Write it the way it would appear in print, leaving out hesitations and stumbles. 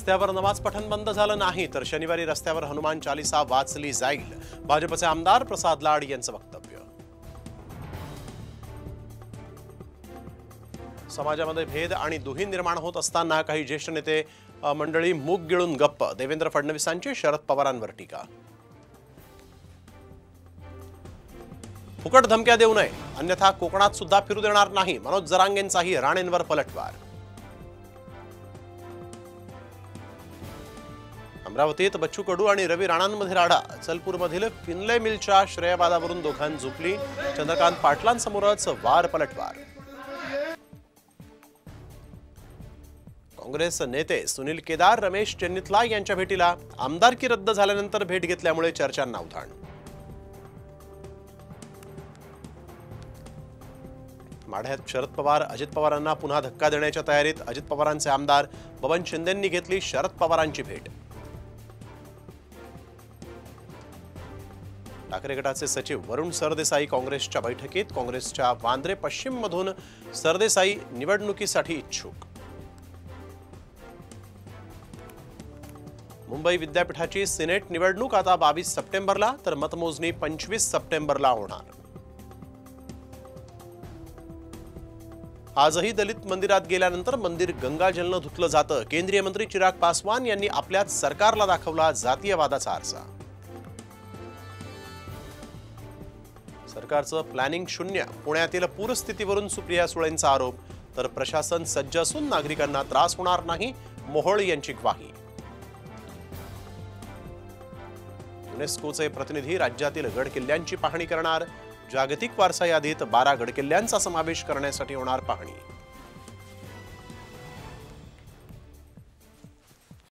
रस्त्यावर नमाज पठण बंद झालं नाही तर शनिवारी रस्त्यावर हनुमान चालीसा वाचली जाईल, भाजपचे आमदार प्रसाद लाड यांचं वक्तव्य। समाजामध्ये भेद आणि दुही निर्माण होत असताना काही ज्येष्ठ नेते मंडळी मूग गिळून गप्प, देवेंद्र फडणवीसांची शरद पवारांवर टीका। फुकट धमक्या देऊ नये, अन्यथा कोकणात सुद्धा फिरू देणार नाही, मनोज जरांगेंचाही राणेंवर पलटवार। अमरावतीत बच्चू कडू आणि रवी राणांमध्ये राडा, चलपूरमधील फिनले मिलच्या श्रेयवादावरून दोघांत झुकली, चंद्रकांत पाटलांसमोरच वार पलटवार। काँग्रेस नेते सुनील केदार रमेश चेन्निथला यांच्या भेटीला, आमदारकी रद्द झाल्यानंतर भेट घेतल्यामुळे चर्चांना उधाण। माढ्यात शरद पवार अजित पवारांना पुन्हा धक्का देण्याच्या तयारीत, अजित पवारांचे आमदार बबन शिंदेंनी घेतली शरद पवारांची भेट। ठाकरे गटाचे सचिव वरुण सरदेसाई काँग्रेसच्या बैठकीत, काँग्रेसच्या वांद्रे पश्चिम मधून सरदेसाई निवडणुकीसाठी इच्छुक। मुंबई विद्यापीठाची सिनेट निवडणूक आता 22 सप्टेंबरला तर मतमोजणी 25 सप्टेंबरला होणार। आजही दलित मंदिरात गेल्यानंतर मंदिर गंगाजलनं धुतलं जातं, केंद्रीय मंत्री चिराग पासवान यांनी आपल्याच सरकारला दाखवला जातीयवादाचा आरसा। सरकारचं प्लॅनिंग शून्य, पुण्यातील पूरस्थितीवरून सुप्रिया सुळेंचा आरोप, तर प्रशासन सज्ज असून नागरिकांना त्रास होणार नाही, मोहोळ यांची ग्वाही। युनेस्कोचे प्रतिनिधी राज्यातील गड किल्ल्यांची पाहणी करणार, जागतिक वारसा यादीत 12 गड किल्ल्यांचा समावेश करण्यासाठी होणार पाहणी।